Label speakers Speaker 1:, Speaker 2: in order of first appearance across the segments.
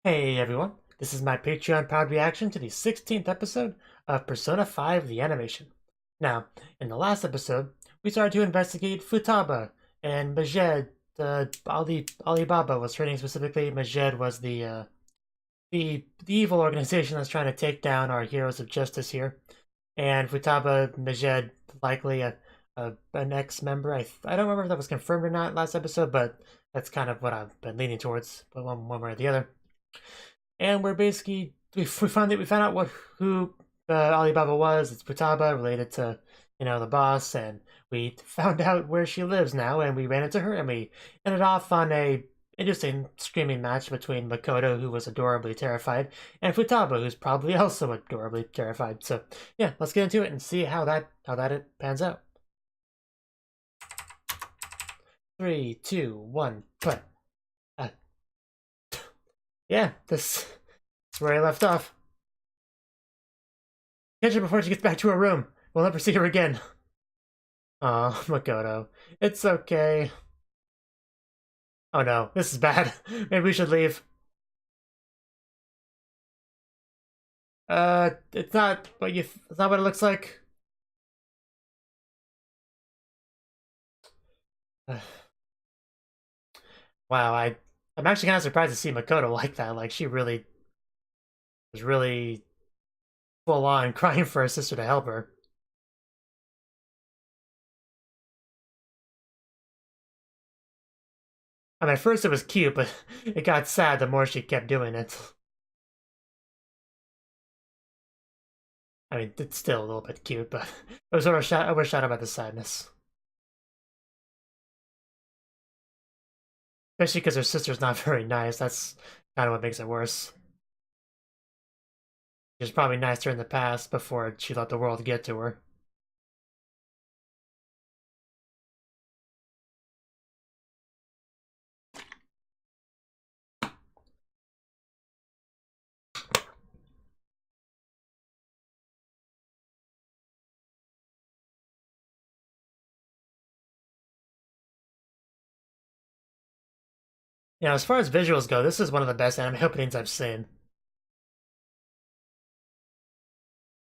Speaker 1: Hey everyone, this is my Patreon proud reaction to the 16th episode of Persona 5 the animation. Now, in the last episode, we started to investigate Futaba and Majed. Alibaba was her name specifically. Majed was the evil organization that's trying to take down our heroes of justice here. And Futaba, Majed, likely an ex-member. I don't remember if that was confirmed or not last episode, but that's kind of what I've been leaning towards, one way or the other. And we're basically we found out who Alibaba was. It's Futaba, related to the boss, and we found out where she lives now, and we ran into her, and we ended off on a interesting screaming match between Makoto, who was adorably terrified, and Futaba, who's probably also adorably terrified. So yeah, let's get into it and see how that it pans out. 3, 2, 1, play. Yeah, this is where I left off. Catch her before she gets back to her room. We'll never see her again. Aw, Makoto. It's okay. Oh no, this is bad. Maybe we should leave. It's not what it's not what it looks like. Wow, I'm actually kind of surprised to see Makoto like that. Like, she really was really full on crying for her sister to help her. I mean, at first it was cute, but it got sad the more she kept doing it. I mean, it's still a little bit cute, but it was overshadowed by the sadness. Especially because her sister's not very nice. That's kind of what makes it worse. She was probably nicer in the past before she let the world get to her. As far as visuals go, this is one of the best anime openings I've seen.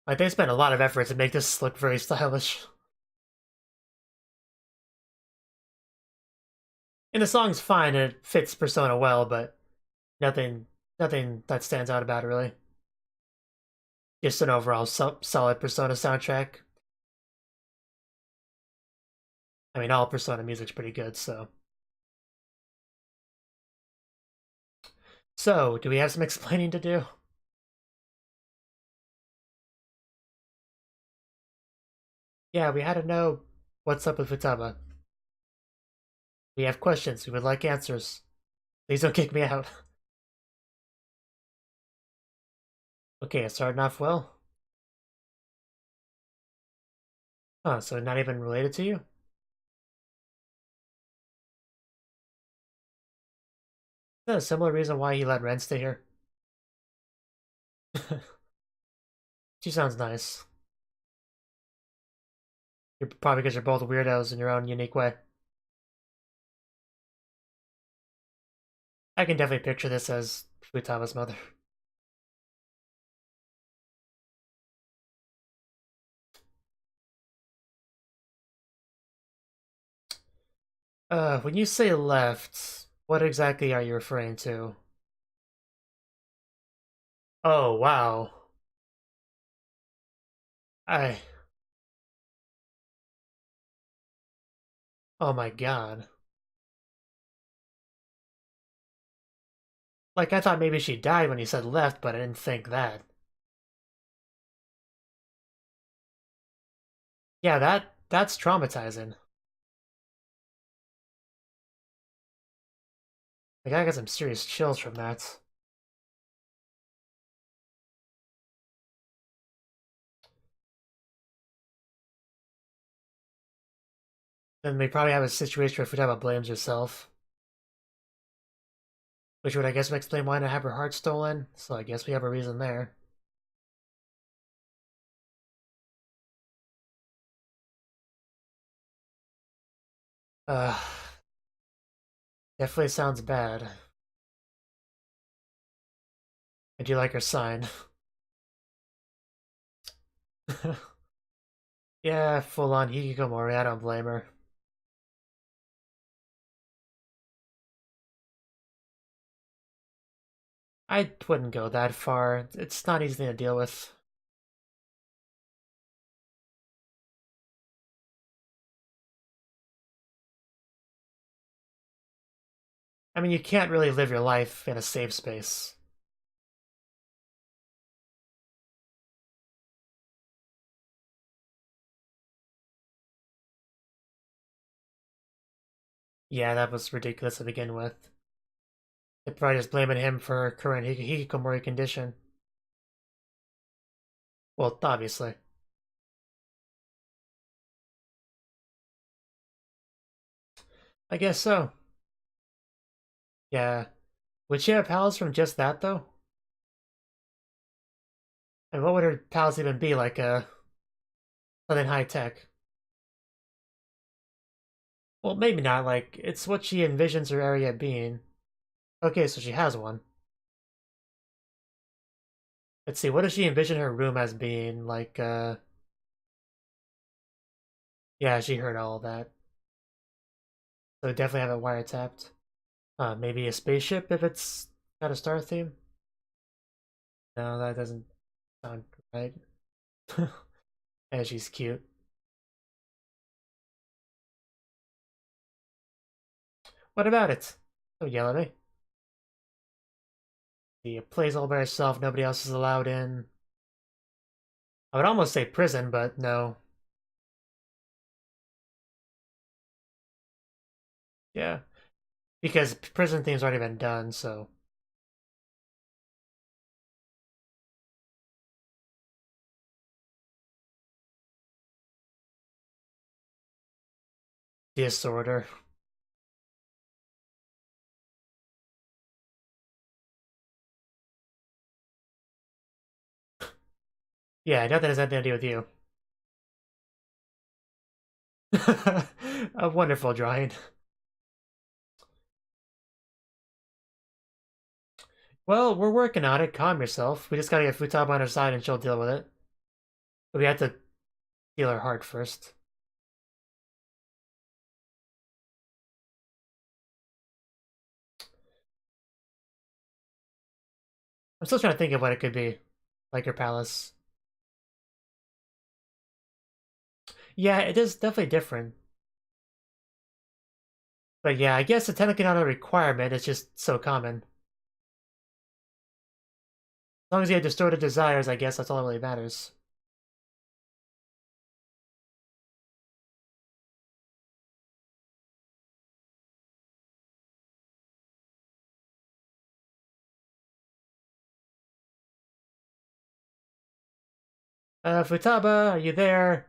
Speaker 1: Like, they spent a lot of effort to make this look very stylish. And the song's fine and it fits Persona well, but nothing that stands out about it, really. Just an overall solid Persona soundtrack. I mean, all Persona music's pretty good, so. So, do we have some explaining to do? Yeah, we had to know what's up with Futaba. We have questions. We would like answers. Please don't kick me out. Okay, it's starting off well. Huh, so not even related to you? Is that a similar reason why he let Ren stay here? She sounds nice. You're probably because you're both weirdos in your own unique way. I can definitely picture this as Futaba's mother. When you say left, what exactly are you referring to? Oh, wow. I... Oh my god. Like, I thought maybe she died when you said left, but I didn't think that. Yeah, that's traumatizing. Like, I got some serious chills from that. Then we probably have a situation where Futaba blames herself. Which would, I guess, explain why not have her heart stolen. So I guess we have a reason there. Uh, Definitely sounds bad. I do like her sign. Yeah, full on hikikomori, I don't blame her. I wouldn't go that far. It's not easy to deal with. I mean, you can't really live your life in a safe space. Yeah, that was ridiculous to begin with. They're probably just blaming him for her current hikikomori condition. Well, obviously. I guess so. Yeah. Would she have powers from just that, though? And what would her powers even be? Like, something high tech? Well, maybe not. Like, it's what she envisions her area being. Okay, so she has one. Let's see, what does she envision her room as being? Like, yeah, she heard all of that. So definitely have it wiretapped. Maybe a spaceship if it's got a star theme? No, that doesn't sound right. And she's cute. What about it? Don't yell at me. She plays all by herself, nobody else is allowed in. I would almost say prison, but no. Yeah. Because prison theme's already been done, so. Disorder. Yeah, nothing has anything to do with you. A wonderful drawing. Well, we're working on it. Calm yourself. We just gotta get Futaba on her side and she'll deal with it. But we have to heal her heart first. I'm still trying to think of what it could be. Like her palace. Yeah, it is definitely different. But yeah, I guess it's technically not a requirement, it's just so common. As long as you have distorted desires, I guess that's all that really matters. Futaba, are you there?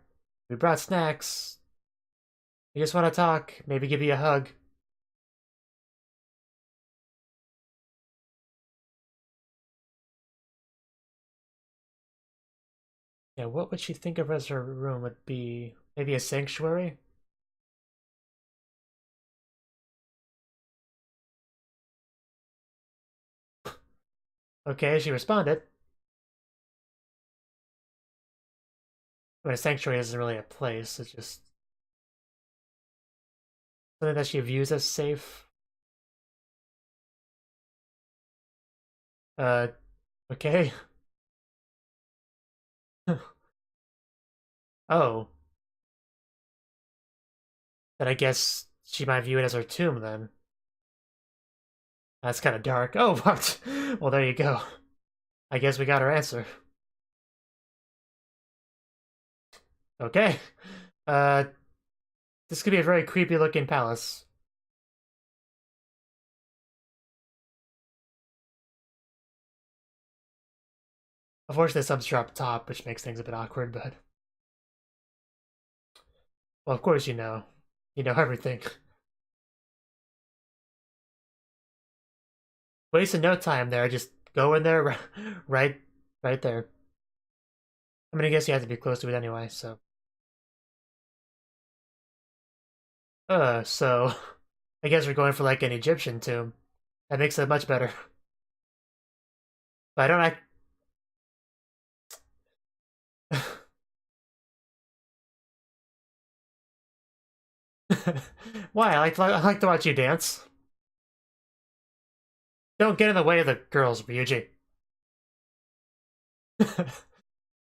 Speaker 1: We brought snacks. We just want to talk, maybe give you a hug. Yeah, what would she think of as her room would be? Maybe a sanctuary? Okay, she responded. But a sanctuary isn't really a place, it's just something that she views as safe. Uh, okay. Oh, then I guess she might view it as her tomb then. That's kind of dark. Oh, what? Well, there you go. I guess we got our answer. Okay. Uh, this could be a very creepy looking palace. Unfortunately, the subs drop top, which makes things a bit awkward, but... Well, of course you know. You know everything. Wasting no time there, just go in there, right, right there. I mean, I guess you have to be close to it anyway, so... So... I guess we're going for like an Egyptian tomb. That makes it much better. But I don't Why? I like to watch you dance. Don't get in the way of the girls, Ryuji.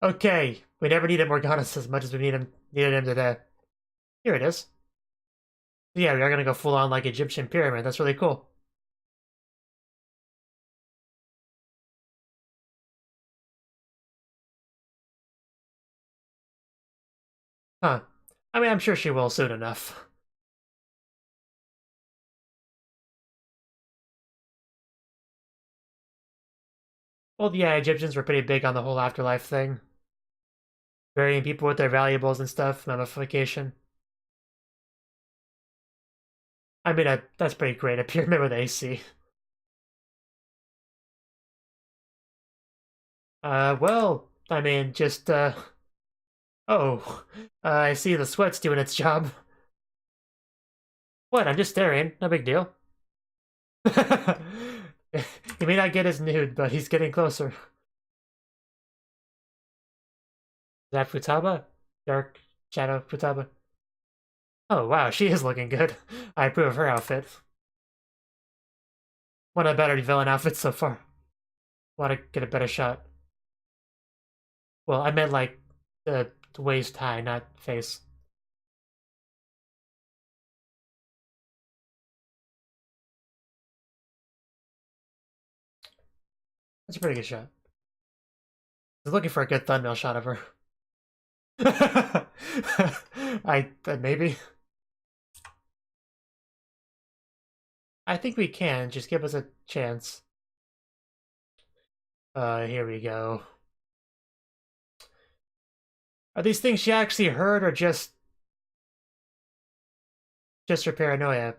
Speaker 1: Okay, we never needed Morganis as much as we needed him today. Here it is. Yeah, we are gonna go full on like Egyptian pyramid. That's really cool. Huh. I mean, I'm sure she will soon enough. Well, yeah, Egyptians were pretty big on the whole afterlife thing. Burying people with their valuables and stuff, mummification. I mean, that's pretty great. A pyramid with AC. Well, I mean, just, Oh, I see the sweat's doing its job. What? I'm just staring. No big deal. He may not get his nude, but he's getting closer. Is that Futaba? Dark Shadow Futaba? Oh, wow, she is looking good. I approve of her outfit. One of the better villain outfits so far. Want to get a better shot. Well, I meant like the waist high, not face. That's a pretty good shot. I was looking for a good thumbnail shot of her. Maybe. I think we can. Just give us a chance. Here we go. Are these things she actually heard or just her paranoia?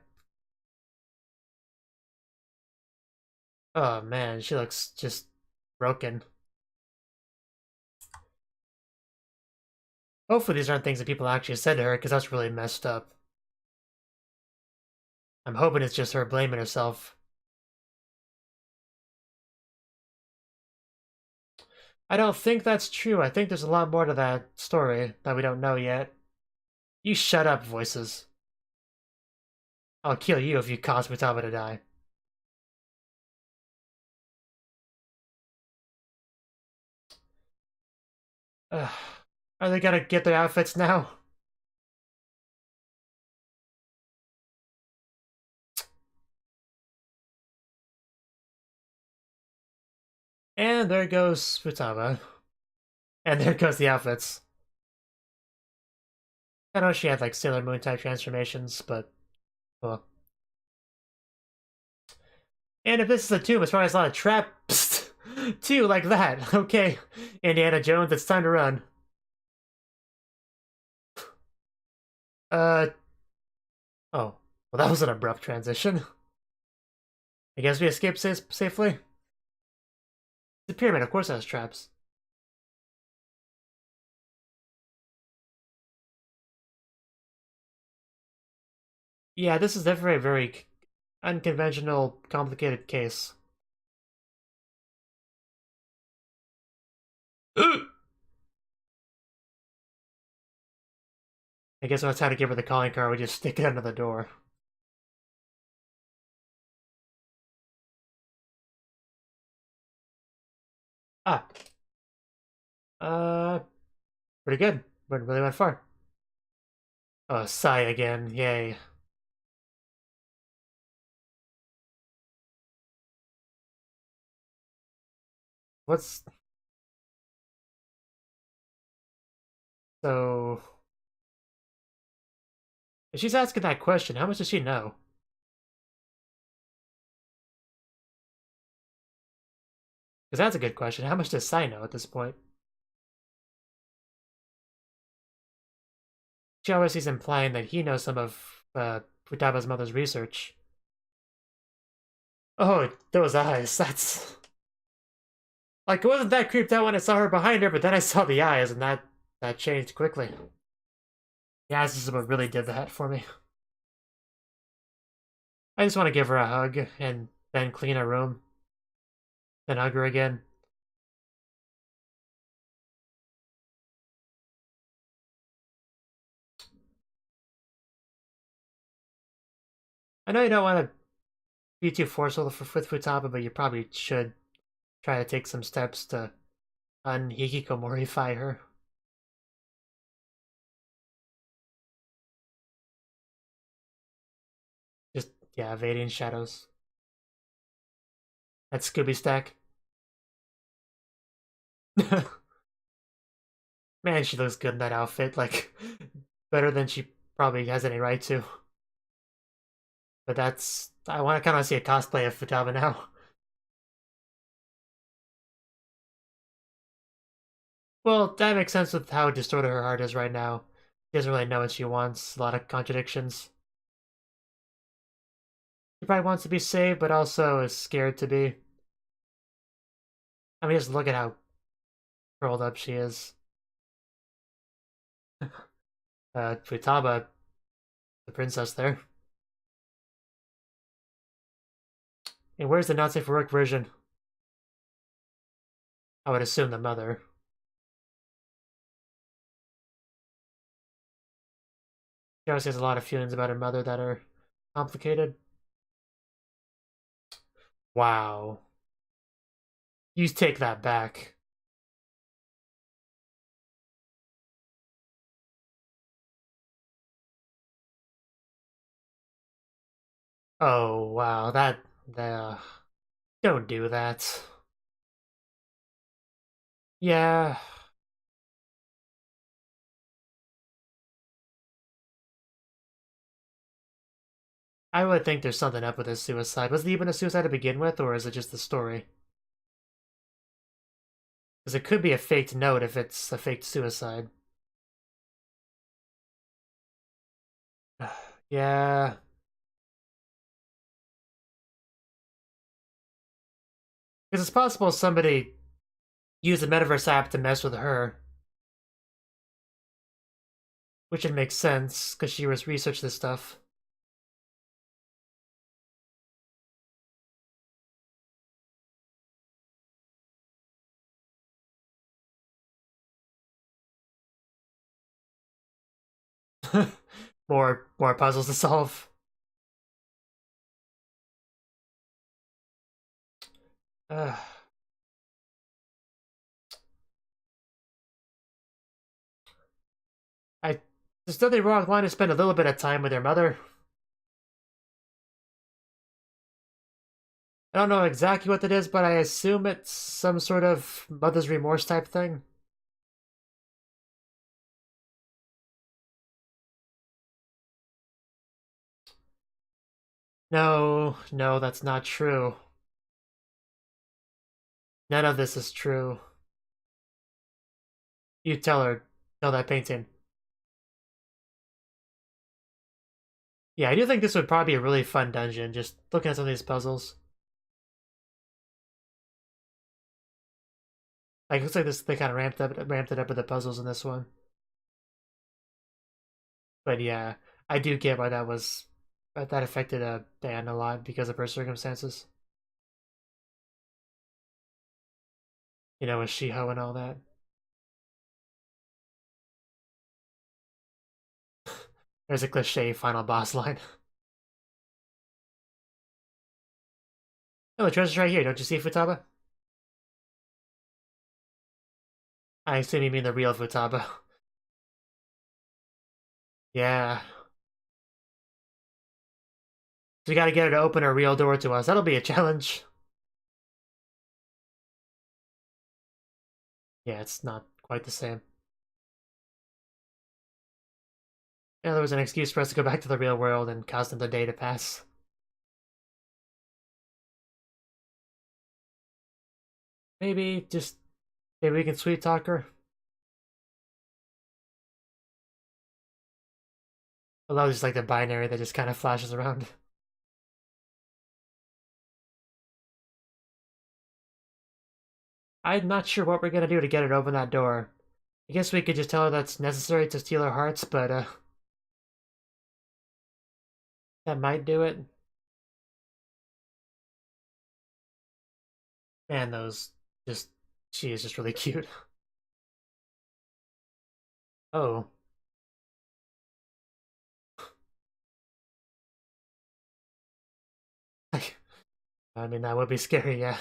Speaker 1: Oh man, she looks just broken. Hopefully these aren't things that people actually said to her, because that's really messed up. I'm hoping it's just her blaming herself. I don't think that's true. I think there's a lot more to that story that we don't know yet. You shut up, voices. I'll kill you if you cause Futaba to die. Ugh. Are they gonna get their outfits now? And there goes Futaba. And there goes the outfits. I know she had like Sailor Moon type transformations, but well. And if this is a tomb, it's probably a lot of traps too, like that. Okay, Indiana Jones, it's time to run. Oh, well, that was an abrupt transition. I guess we escaped safely. The pyramid, of course, has traps. Yeah, this is definitely a very unconventional, complicated case. I guess when it's time to give her the calling card, we just stick it under the door. Ah. Uh, pretty good. Really went far. Oh, sigh again. Yay. What's... So... If she's asking that question, how much does she know? Because that's a good question. How much does Sai know at this point? She always is implying that he knows some of Futaba's mother's research. Oh, those eyes. That's... Like, it wasn't that creeped out when I saw her behind her, but then I saw the eyes, and that changed quickly. The eyes is what really did that for me. I just want to give her a hug, and then clean her room. Then hug her again. I know you don't want to be too forceful with Futaba, but you probably should try to take some steps to unhikikomorify her. Just, yeah, evading shadows. That Scooby stack. Man, she looks good in that outfit. Like, better than she probably has any right to. But that's... I want to kind of see a cosplay of Futaba now. Well, that makes sense with how distorted her heart is right now. She doesn't really know what she wants. A lot of contradictions. She probably wants to be saved, but also is scared to be. I mean, just look at how curled up she is. Futaba, the princess there. And where's the not safe for work version? I would assume the mother. She obviously has a lot of feelings about her mother that are complicated. Wow. You take that back. Oh, wow. Don't do that. Yeah. I would think there's something up with his suicide. Was it even a suicide to begin with, or is it just the story? Because it could be a faked note if it's a faked suicide. Yeah. Because it's possible somebody used the metaverse app to mess with her. Which would make sense, because she was researching this stuff. More puzzles to solve. Uh, I There's nothing wrong wanting to spend a little bit of time with their mother. I don't know exactly what it is, but I assume it's some sort of mother's remorse type thing. No, no, that's not true. None of this is true. You tell her. Tell that painting. Yeah, I do think this would probably be a really fun dungeon, just looking at some of these puzzles. Like, it looks like this they kind of ramped it up with the puzzles in this one. But yeah, I do get why that affected Dan a lot because of her circumstances. You know, with Shiho and all that. There's a cliche final boss line. Oh, the treasure's right here. Don't you see, Futaba? I assume you mean the real Futaba. Yeah. So we gotta get her to open her real door to us. That'll be a challenge. Yeah, it's not quite the same. Yeah, there was an excuse for us to go back to the real world and cause another day to pass. Maybe just maybe we can sweet talk her. I love just like the binary that just kind of flashes around. I'm not sure what we're gonna do to get her to open that door. I guess we could just tell her that's necessary to steal her hearts, but that might do it. Man, those just she is just really cute. Oh, I mean, that would be scary, yeah.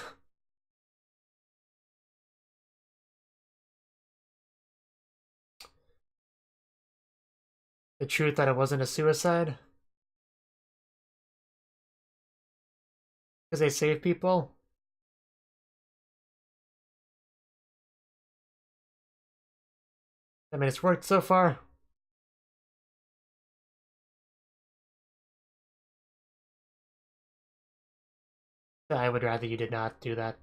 Speaker 1: The truth that it wasn't a suicide? Because they save people? I mean, it's worked so far. I would rather you did not do that.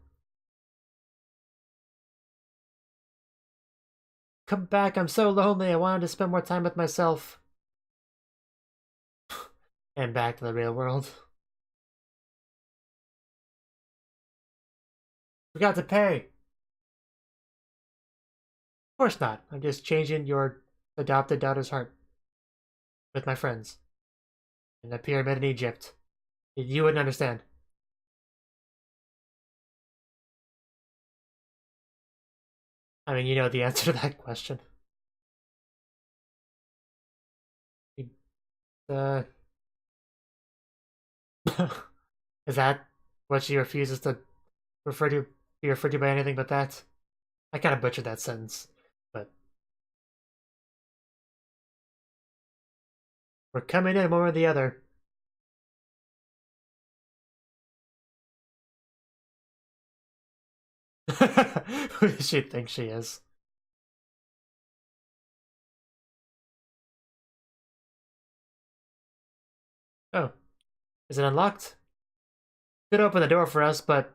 Speaker 1: Come back, I'm so lonely, I wanted to spend more time with myself. And back to the real world. Forgot to pay! Of course not, I'm just changing your adopted daughter's heart. With my friends. In the pyramid in Egypt. You wouldn't understand. I mean, you know the answer to that question. Uh... Is that what she refuses to be referred to by anything but that? I kind of butchered that sentence, but we're coming in one or the other. Who does she think she is? Oh, is it unlocked? Could open the door for us, but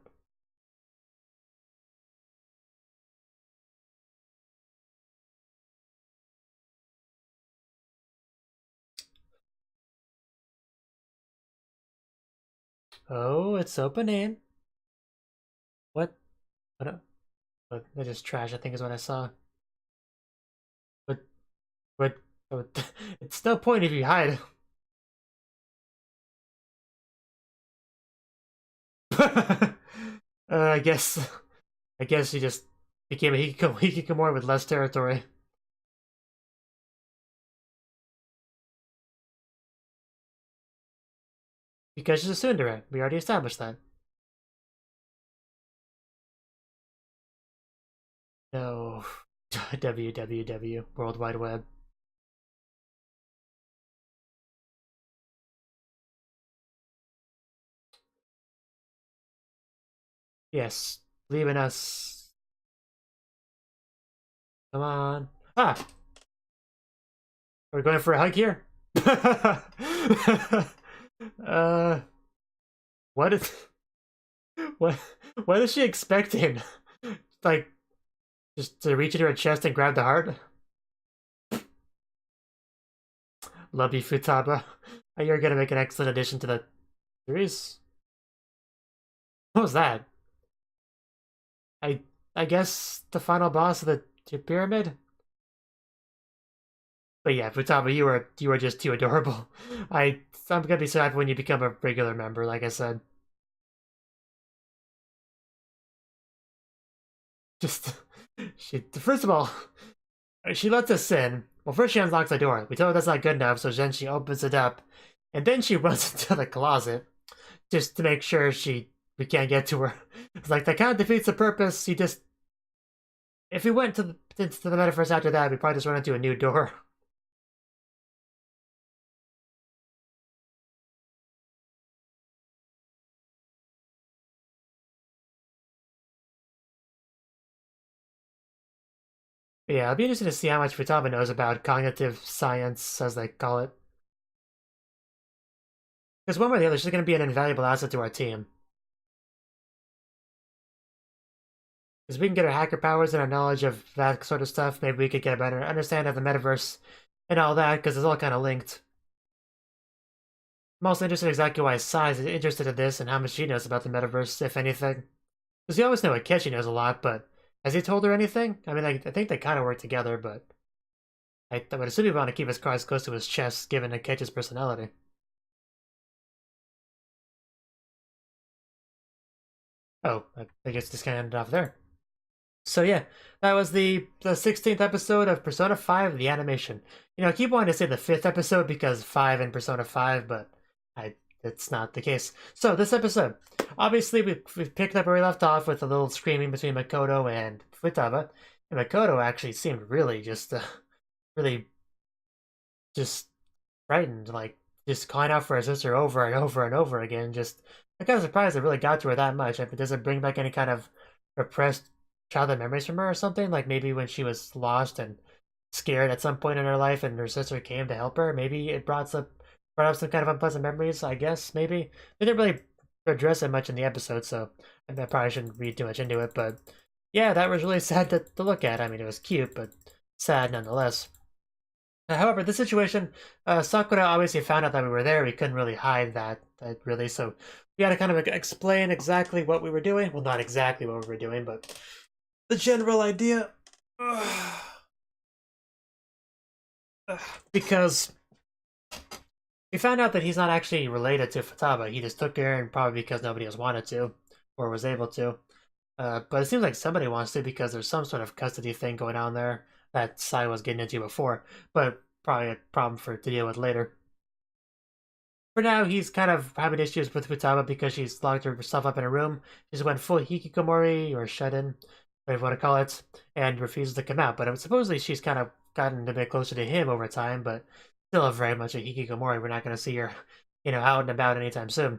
Speaker 1: oh, it's opening. What? What? That is trash, I think is what I saw. But, oh, it's no point if you hide. I guess he just became a Hikikomori with less territory. Because she's a tsundere. We already established that. No. www. World Wide Web. Yes. Leaving us. Come on. Ah! Are we going for a hug here? uh... What is... What is she expecting? Like, just to reach into her chest and grab the heart? Love you, Futaba. You're gonna make an excellent addition to the series. What was that? I guess the final boss of the pyramid? But yeah, Futaba, you were just too adorable. I'm gonna be so happy when you become a regular member, like I said. Just first of all, she lets us in. Well, first she unlocks the door. We tell her that's not good enough, so then she opens it up, and then she runs into the closet just to make sure we can't get to her. It's like that kind of defeats the purpose. If we went to the metaverse after that, we'd probably just run into a new door. But yeah, it'll be interesting to see how much Futaba knows about cognitive science, as they call it. Because one way or the other, she's going to be an invaluable asset to our team. Because we can get our hacker powers and our knowledge of that sort of stuff, maybe we could get a better understanding of the metaverse and all that, because it's all kind of linked. I'm also interested in exactly why Sai is interested in this and how much she knows about the metaverse, if anything. Because you always know Akechi knows a lot, but has he told her anything? I mean, I think they kind of work together, but I would assume he'd want to keep his cards close to his chest, given Akechi's personality. Oh, I guess this kind of ended off there. So yeah, that was the 16th episode of Persona 5, the animation. You know, I keep wanting to say the 5th episode because 5 in Persona 5, but it's not the case. So this episode, obviously we picked up where we left off with a little screaming between Makoto and Futaba, and Makoto actually seemed really really just frightened, like just calling out for her sister over and over and over again. Just I'm kind of surprised it really got to her that much. If it doesn't bring back any kind of repressed childhood memories from her or something, like maybe when she was lost and scared at some point in her life and her sister came to help her, maybe it brought up some kind of unpleasant memories, I guess, maybe. They didn't really address it much in the episode, so I probably shouldn't read too much into it, but yeah, that was really sad to look at. I mean, it was cute, but sad nonetheless. However, the situation, Sakura obviously found out that we were there. We couldn't really hide that really, so we had to kind of explain exactly what we were doing. Well, not exactly what we were doing, but the general idea. Because we found out that he's not actually related to Futaba. He just took her, and probably because nobody else wanted to or was able to. But it seems like somebody wants to because there's some sort of custody thing going on there that Sai was getting into before, but probably a problem to deal with later. For now, he's kind of having issues with Futaba because she's locked herself up in a room. She's went full hikikomori, or shut-in, whatever you want to call it, and refuses to come out. But supposedly she's kind of gotten a bit closer to him over time, but still very much a hikikomori. We're not going to see her, out and about anytime soon.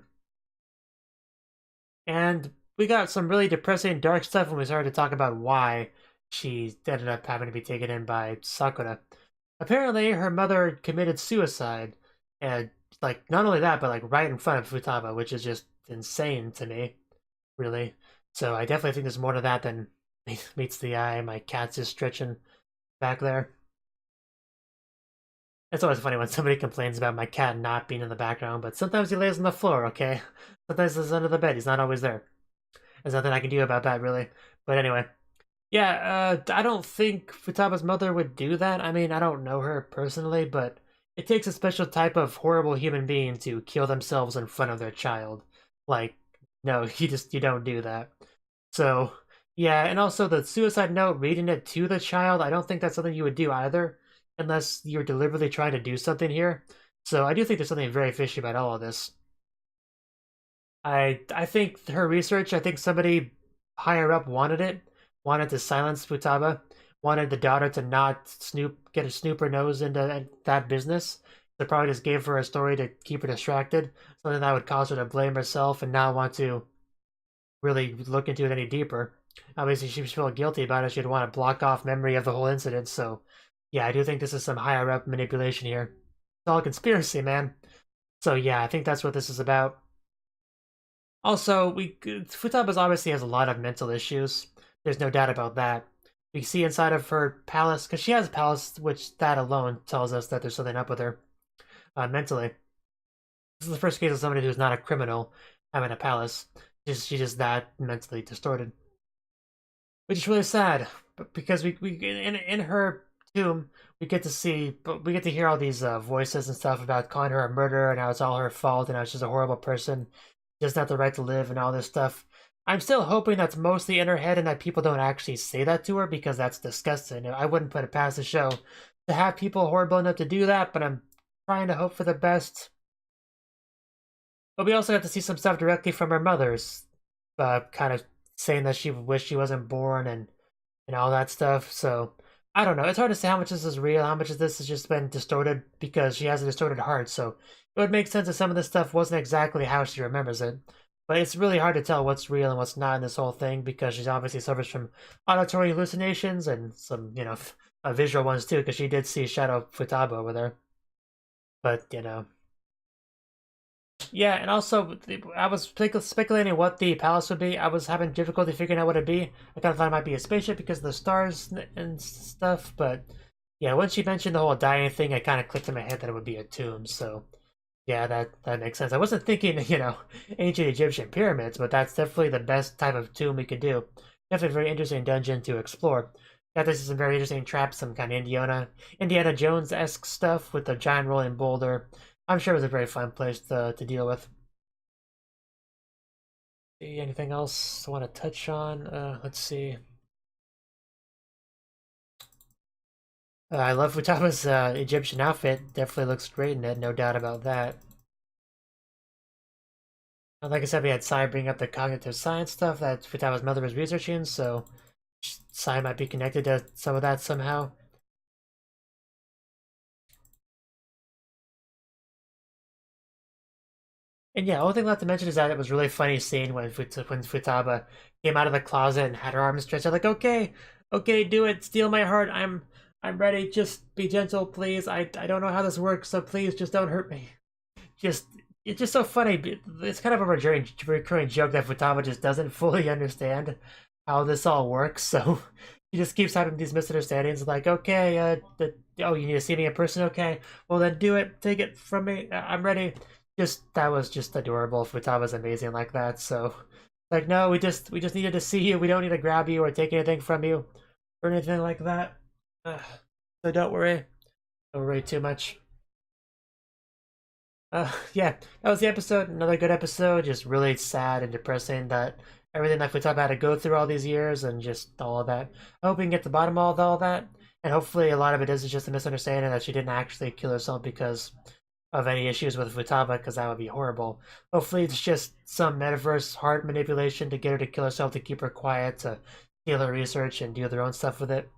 Speaker 1: And we got some really depressing, dark stuff when we started to talk about why she ended up having to be taken in by Sakura. Apparently, her mother committed suicide, and like not only that, but like right in front of Futaba, which is just insane to me, really. So I definitely think there's more to that than meets the eye. My cat's just stretching back there. It's always funny when somebody complains about my cat not being in the background, but sometimes he lays on the floor, okay? Sometimes he's under the bed, he's not always there. There's nothing I can do about that, really. But anyway. Yeah, I don't think Futaba's mother would do that. I mean, I don't know her personally, but it takes a special type of horrible human being to kill themselves in front of their child. Like, no, you don't do that. So, yeah, and also the suicide note, reading it to the child, I don't think that's something you would do either, unless you're deliberately trying to do something here. So I do think there's something very fishy about all of this. I think her research, I think somebody higher up wanted to silence Futaba, wanted the daughter to not get a snooper nose into that business. They probably just gave her a story to keep her distracted, something that would cause her to blame herself and not want to really look into it any deeper. Obviously, she was feeling guilty about it. She'd want to block off memory of the whole incident. So, yeah, I do think this is some higher up manipulation here. It's all a conspiracy, man. So, yeah, I think that's what this is about. Also, Futaba's obviously has a lot of mental issues. There's no doubt about that. We see inside of her palace, because she has a palace, which that alone tells us that there's something up with her mentally. This is the first case of somebody who's not a criminal having a palace. She's just that mentally distorted, which is really sad. But because we in her tomb, we get to hear all these voices and stuff about calling her a murderer and how it's all her fault and how she's a horrible person, doesn't have the right to live and all this stuff. I'm still hoping that's mostly in her head and that people don't actually say that to her because that's disgusting. I wouldn't put it past the show to have people horrible enough to do that, but I'm trying to hope for the best. But we also got to see some stuff directly from her mother's, kind of saying that she wished she wasn't born and all that stuff. So I don't know. It's hard to say how much this is real, how much of this has just been distorted because she has a distorted heart. So it would make sense if some of this stuff wasn't exactly how she remembers it. But it's really hard to tell what's real and what's not in this whole thing because she obviously suffers from auditory hallucinations and some, visual ones too, because she did see Shadow Futaba over there. But, yeah, and also, I was speculating what the palace would be. I was having difficulty figuring out what it'd be. I kind of thought it might be a spaceship because of the stars and stuff, but yeah, once she mentioned the whole dying thing, it kind of clicked in my head that it would be a tomb, so yeah, that makes sense. I wasn't thinking, ancient Egyptian pyramids, but that's definitely the best type of tomb we could do. Definitely a very interesting dungeon to explore. Got this some very interesting traps, some kind of Indiana Jones-esque stuff with a giant rolling boulder. I'm sure it was a very fun place to deal with. Anything else I want to touch on? Let's see. I love Futaba's Egyptian outfit. Definitely looks great in it, no doubt about that. Like I said, we had Sai bring up the cognitive science stuff that Futaba's mother was researching, so Sai might be connected to some of that somehow. And yeah, only thing left to mention is that it was really funny seeing when Futaba came out of the closet and had her arms stretched out, like, okay, okay, do it, steal my heart, I'm ready, just be gentle, please. I don't know how this works, so please just don't hurt me. Just it's just so funny. It's kind of a recurring joke that Futaba just doesn't fully understand how this all works, so he just keeps having these misunderstandings. Like, okay, oh, you need to see me in person, okay? Well, then do it. Take it from me. I'm ready. Just that was just adorable. Futaba's amazing like that. So, like, no, we just needed to see you. We don't need to grab you or take anything from you or anything like that. So don't worry. Don't worry too much. Yeah, that was the episode. Another good episode. Just really sad and depressing that everything that Futaba had to go through all these years and just all of that. I hope we can get to the bottom of all that. And hopefully a lot of it is just a misunderstanding that she didn't actually kill herself because of any issues with Futaba, because that would be horrible. Hopefully it's just some metaverse heart manipulation to get her to kill herself to keep her quiet, to steal her research and do their own stuff with it.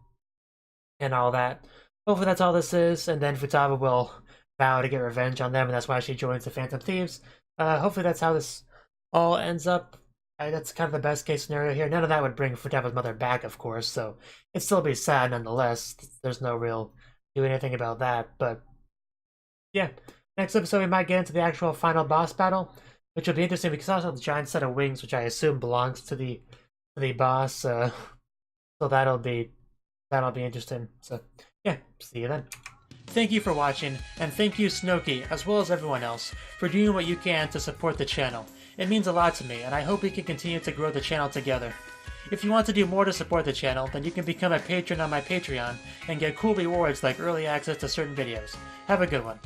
Speaker 1: And all that. Hopefully that's all this is, and then Futaba will vow to get revenge on them, and that's why she joins the Phantom Thieves. Hopefully that's how this all ends up. That's kind of the best case scenario here. None of that would bring Futaba's mother back, of course, so it'd still be sad nonetheless. There's no real doing anything about that, but yeah. Next episode we might get into the actual final boss battle, which will be interesting because also the giant set of wings, which I assume belongs to the boss. So that'll be interesting. So yeah, see you then. Thank you for watching, and thank you Cnouki, as well as everyone else, for doing what you can to support the channel. It means a lot to me, and I hope we can continue to grow the channel together. If you want to do more to support the channel, then you can become a patron on my Patreon and get cool rewards like early access to certain videos. Have a good one.